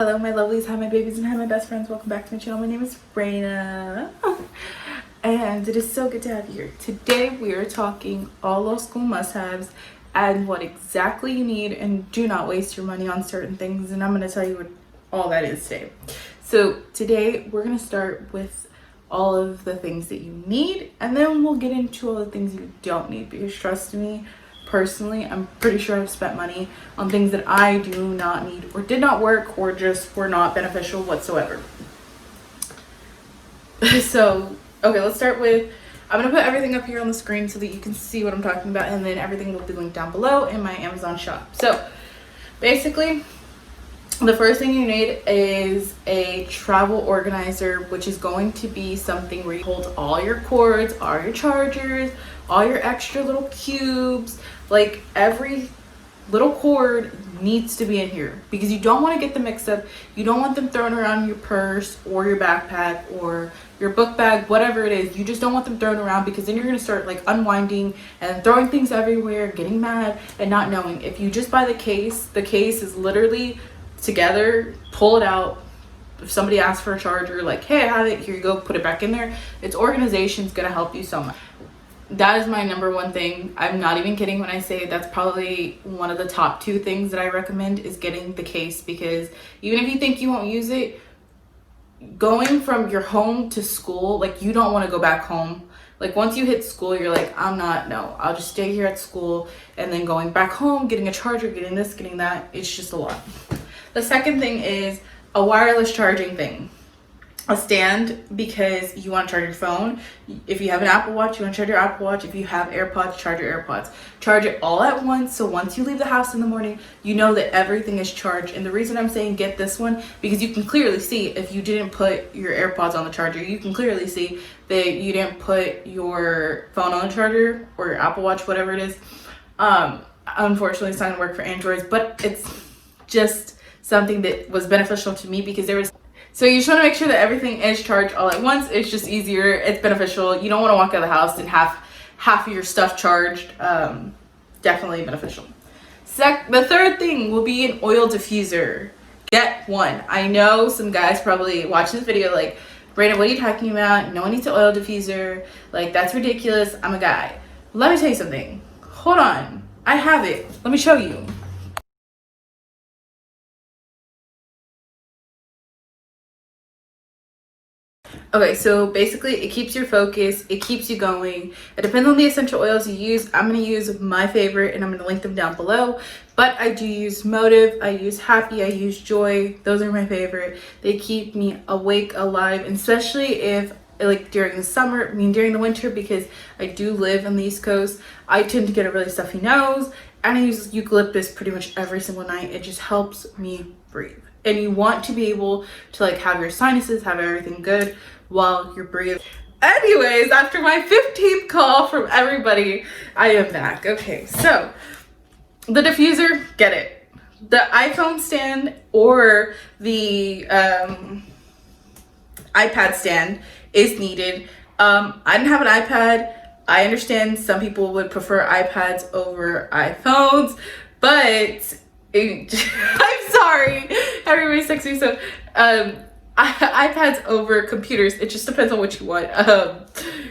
Hello my lovelies, hi my babies, and hi my best friends. Welcome back to my channel. My name is Reyna and it is so good to have you here. Today we are talking all law school must-haves and what exactly you need, and do not waste your money on certain things, and I'm going to tell you what all that is today. So today we're going to start with all of the things that you need, and then we'll get into all the things you don't need, because trust me, personally, I'm pretty sure I've spent money on things that I do not need, or did not work, or just were not beneficial whatsoever. So, okay, let's start with, I'm gonna put everything up here on the screen so that you can see what I'm talking about, and then everything will be linked down below in my Amazon shop. So, basically, the first thing you need is a travel organizer, which is going to be something where you hold all your cords, all your chargers, all your extra little cubes. Like, every little cord needs to be in here, because you don't want to get them mixed up. You don't want them thrown around your purse or your backpack or your book bag, whatever it is. You just don't want them thrown around, because then you're going to start like unwinding and throwing things everywhere, getting mad and not knowing. If you just buy the case is literally together, pull it out. If somebody asks for a charger, like, hey, I have it, here you go, put it back in there. It's organization's gonna help you so much. That is my number one thing. I'm not even kidding when I say that's probably one of the top 2 things that I recommend, is getting the case, because even if you think you won't use it, going from your home to school, like, you don't want to go back home. Like, once you hit school, you're like, I'll just stay here at school. And then going back home, getting a charger, getting this, getting that, it's just a lot. The second thing is a wireless charging thing. A stand, because you want to charge your phone. If you have an Apple Watch, you want to charge your Apple Watch. If you have AirPods, charge your AirPods. Charge it all at once, so once you leave the house in the morning, you know that everything is charged. And the reason I'm saying get this one, because you can clearly see if you didn't put your AirPods on the charger, you can clearly see that you didn't put your phone on the charger, or your Apple Watch, whatever it is. Unfortunately, it's not going to work for Androids, but it's just something that was beneficial to me, because there was... So you just want to make sure that everything is charged all at once. It's just easier. It's beneficial. You don't want to walk out of the house and have half of your stuff charged. Definitely beneficial. The third thing will be an oil diffuser. Get one. I know some guys probably watching this video like, Reyna, what are you talking about? No one needs an oil diffuser. Like, that's ridiculous. I'm a guy. Let me tell you something. Hold on. I have it. Let me show you. Okay, so basically it keeps your focus, it keeps you going. It depends on the essential oils you use. I'm going to use my favorite, and I'm going to link them down below. But I do use Motive, I use Happy, I use Joy. Those are my favorite. They keep me awake, alive, and especially if, like, during the summer, during the winter, because I do live on the East Coast, I tend to get a really stuffy nose, and I use eucalyptus pretty much every single night. It just helps me breathe. And you want to be able to, like, have your sinuses, have everything good while you're breathing. Anyways, after my 15th call from everybody, I am back. Okay, so the diffuser, get it. The iPhone stand or the iPad stand is needed. I didn't have an iPad. I understand some people would prefer iPads over iPhones, but I'm sorry, everybody texts me. So iPads over computers, it just depends on what you want.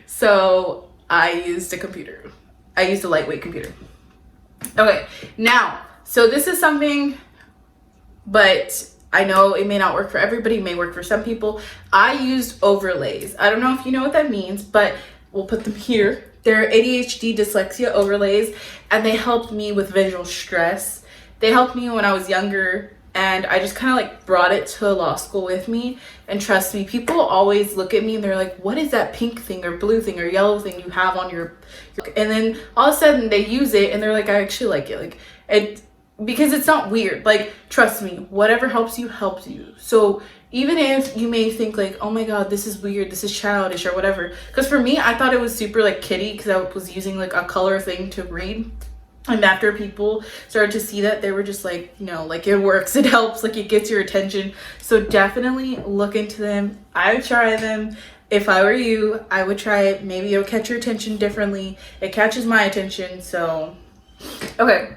So I used a computer. I used a lightweight computer. Okay, now, so this is something, but I know it may not work for everybody, it may work for some people. I used overlays. I don't know if you know what that means, but we'll put them here. They're ADHD dyslexia overlays, and they helped me with visual stress. They helped me when I was younger, and I just kind of like brought it to law school with me. And trust me, people always look at me and they're like, what is that pink thing or blue thing or yellow thing you have on your... And then all of a sudden they use it and they're like, I actually like it. Like, it, because it's not weird. Like, trust me, whatever helps you helps you. So even if you may think like, oh my god, this is weird, this is childish or whatever, because for me, I thought it was super like kiddie, because I was using like a color thing to read. And after people started to see that, they were just like, you know, like, it works, it helps, like, it gets your attention. So definitely look into them. I would try them. If I were you, I would try it. Maybe it'll catch your attention differently. It catches my attention. So, okay.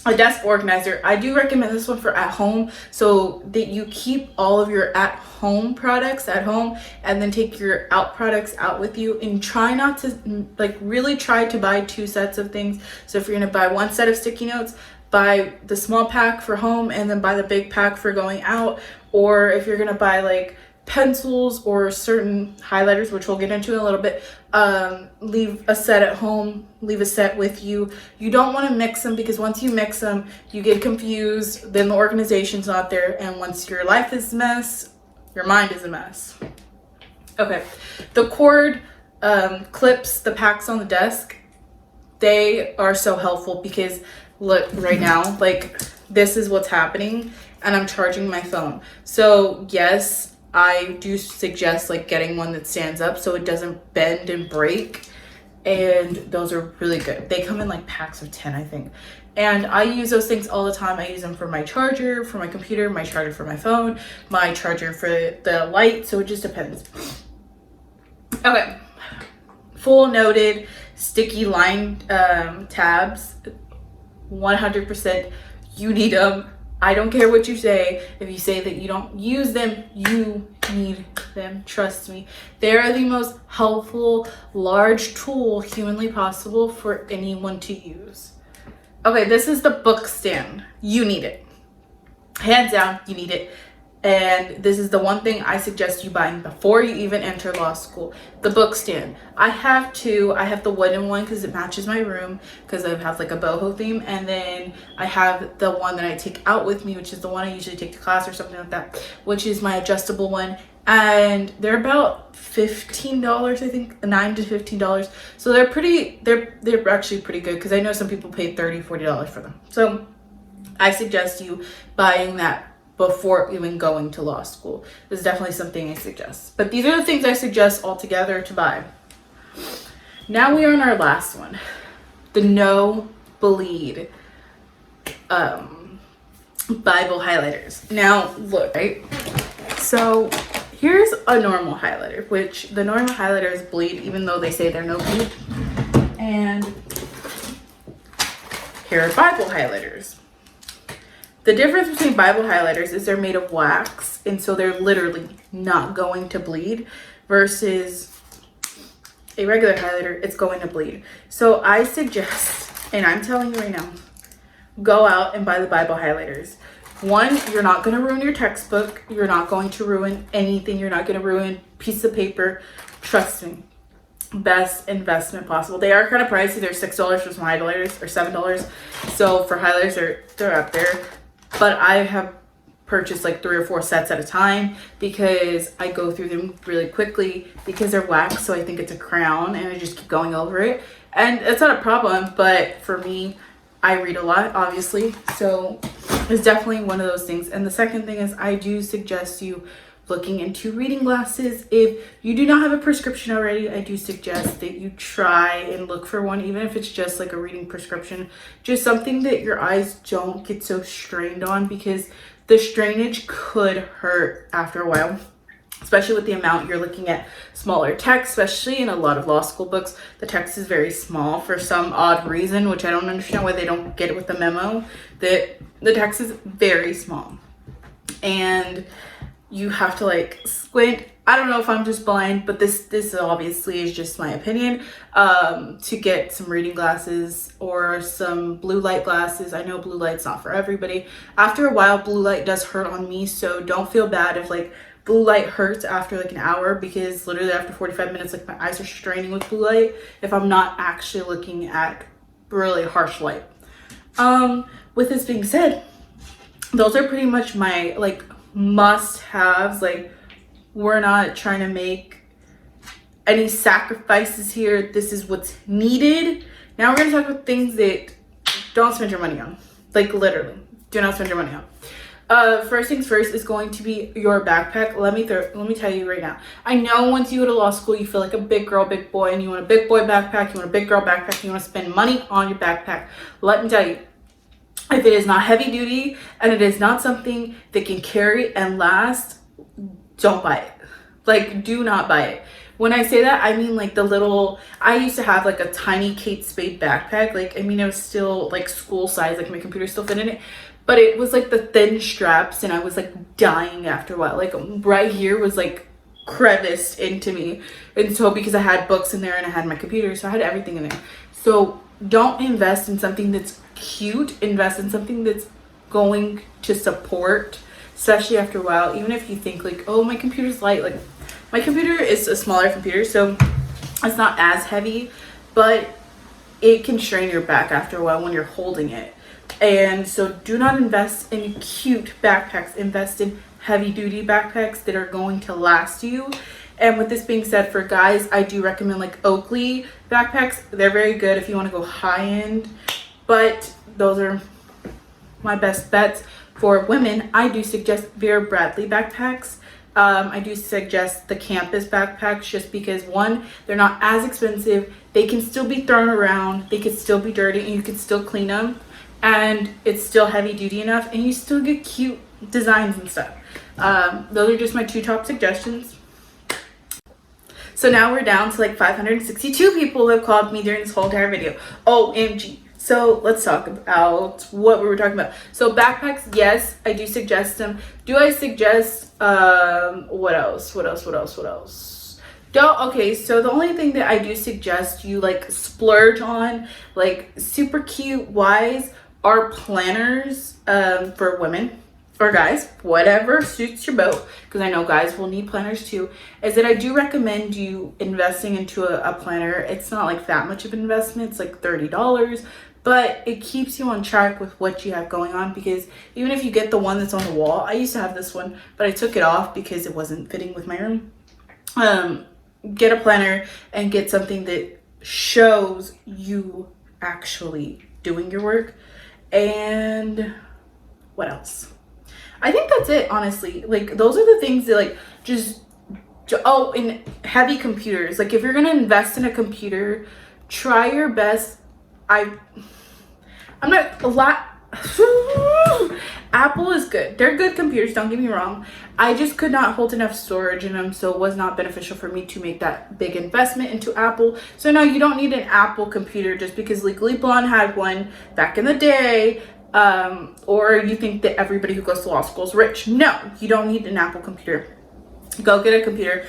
a desk organizer. I do recommend this one for at home, so that you keep all of your at home products at home and then take your out products out with you, and try not to, like, really try to buy 2 sets of things. So if you're going to buy 1 set of sticky notes, buy the small pack for home and then buy the big pack for going out. Or if you're going to buy like pencils or certain highlighters, which we'll get into in a little bit, leave a set at home, leave a set with you. You don't want to mix them, because once you mix them, you get confused, then the organization's not there, and once your life is a mess, your mind is a mess. Okay, the cord clips, the packs on the desk, they are so helpful, because look, right now, like, this is what's happening, and I'm charging my phone. So yes, I do suggest like getting one that stands up so it doesn't bend and break, and those are really good. They come in like packs of 10, I think, and I use those things all the time. I use them for my charger for my computer, my charger for my phone, my charger for the light, so it just depends. Okay, full noted sticky line tabs, 100% you need them. I don't care what you say. If you say that you don't use them, you need them. Trust me. They are the most helpful, large tool humanly possible for anyone to use. Okay, this is the book stand. You need it. Hands down, you need it. And this is the one thing I suggest you buying before you even enter law school. The book stand. I have 2. I have the wooden one because it matches my room, because I have like a boho theme. And then I have the one that I take out with me, which is the one I usually take to class or something like that, which is my adjustable one. And they're about $15, I think, $9 to $15. So they're actually pretty good, because I know some people pay $30, $40 for them. So I suggest you buying that before even going to law school. This is definitely something I suggest. But these are the things I suggest altogether to buy. Now we are on our last one, the no bleed Bible highlighters. Now look, right? So here's a normal highlighter, which the normal highlighters bleed even though they say they're no bleed. And here are Bible highlighters. The difference between Bible highlighters is they're made of wax, and so they're literally not going to bleed, versus a regular highlighter, it's going to bleed. So I suggest, and I'm telling you right now, go out and buy the Bible highlighters. One, you're not going to ruin your textbook. You're not going to ruin anything. You're not going to ruin piece of paper. Trust me. Best investment possible. They are kind of pricey. They're $6 for some highlighters, or $7. So for highlighters, they're up there. But I have purchased like 3 or 4 sets at a time, because I go through them really quickly, because they're wax. So I think it's a crown, and I just keep going over it. And it's not a problem, but for me, I read a lot, obviously. So it's definitely one of those things. And the second thing is, I do suggest you looking into reading glasses. If you do not have a prescription already, I do suggest that you try and look for one, even if it's just like a reading prescription, just something that your eyes don't get so strained on, because the strainage could hurt after a while, especially with the amount you're looking at smaller text. Especially in a lot of law school books, the text is very small for some odd reason, which I don't understand why they don't get it with the memo, that the text is very small, and you have to like squint. I don't know if I'm just blind, but this obviously is just my opinion, to get some reading glasses or some blue light glasses. I know blue light's not for everybody. After a while, blue light does hurt on me, so don't feel bad if like blue light hurts after like an hour, because literally after 45 minutes, like my eyes are straining with blue light if I'm not actually looking at really harsh light. With this being said, those are pretty much my like must-haves. Like, we're not trying to make any sacrifices here. This is what's needed. Now we're going to talk about things that don't spend your money on. Like, literally, do not spend your money on. First things first is going to be your backpack. Let me tell you right now. I know once you go to law school, you feel like a big girl, big boy, and you want a big boy backpack, you want a big girl backpack, you want to spend money on your backpack. Let me tell you, if it is not heavy duty and it is not something that can carry and last, don't buy it. Like, do not buy it. When I say that, I mean like the little, I used to have like a tiny Kate Spade backpack. Like, I mean, it was still like school size, like my computer still fit in it. But it was like the thin straps and I was like dying after a while. Like right here was like creviced into me. And so because I had books in there and I had my computer, so I had everything in there. So don't invest in something that's cute. Invest in something that's going to support, especially after a while. Even if you think like, oh, my computer's light. Like my computer is a smaller computer, so it's not as heavy, but it can strain your back after a while when you're holding it. And so do not invest in cute backpacks. Invest in heavy duty backpacks that are going to last you. And with this being said, for guys, I do recommend like Oakley backpacks. They're very good if you want to go high end, but those are my best bets. For women, I do suggest Vera Bradley backpacks. I do suggest the campus backpacks just because, one, they're not as expensive. They can still be thrown around. They can still be dirty and you can still clean them. And it's still heavy duty enough and you still get cute designs and stuff. Those are just my 2 top suggestions. So now we're down to like 562 people who have called me during this whole entire video. OMG. So let's talk about what we were talking about. So backpacks, yes, I do suggest them. Do I suggest what else? Okay, so the only thing that I do suggest you like splurge on, like super cute wise, are planners for women or guys, whatever suits your boat, because I know guys will need planners too. Is that I do recommend you investing into a planner. It's not like that much of an investment. It's like $30, but it keeps you on track with what you have going on. Because even if you get the one that's on the wall, I used to have this one, but I took it off because it wasn't fitting with my room. Get a planner and get something that shows you actually doing your work. And what else? I think that's it, honestly. Like those are the things that like just oh, and heavy computers. Like if you're gonna invest in a computer, try your best. I'm not a lot. Apple is good. They're good computers, don't get me wrong. I just could not hold enough storage in them, so it was not beneficial for me to make that big investment into Apple. So no, you don't need an Apple computer just because Legally Blonde had one back in the day. Or you think that everybody who goes to law school is rich. No, you don't need an Apple computer. Go get a computer.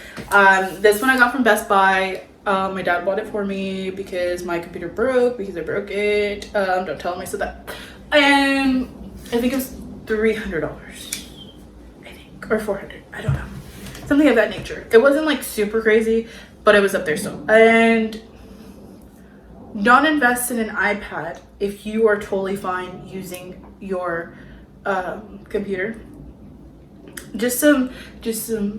This one I got from Best Buy. My dad bought it for me because my computer broke, because I broke it. Don't tell him I said that. And I think it was $300, I think, or $400. I don't know, something of that nature. It wasn't like super crazy, but it was up there still. And don't invest in an iPad if you are totally fine using your computer. Just some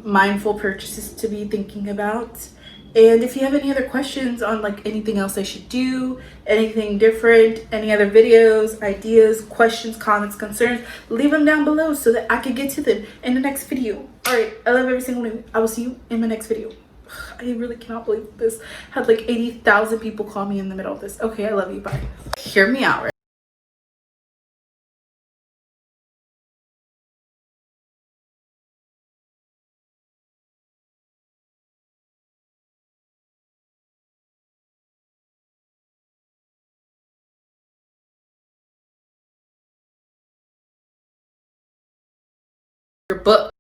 mindful purchases to be thinking about. And if you have any other questions on like anything else I should do, anything different, any other videos, ideas, questions, comments, concerns, leave them down below so that I can get to them in the next video. All right, I love every single one. I will see you in my next video. I really cannot believe this had like 80,000 people call me in the middle of this. Okay, I love you. Bye. Hear me out, right? Your book.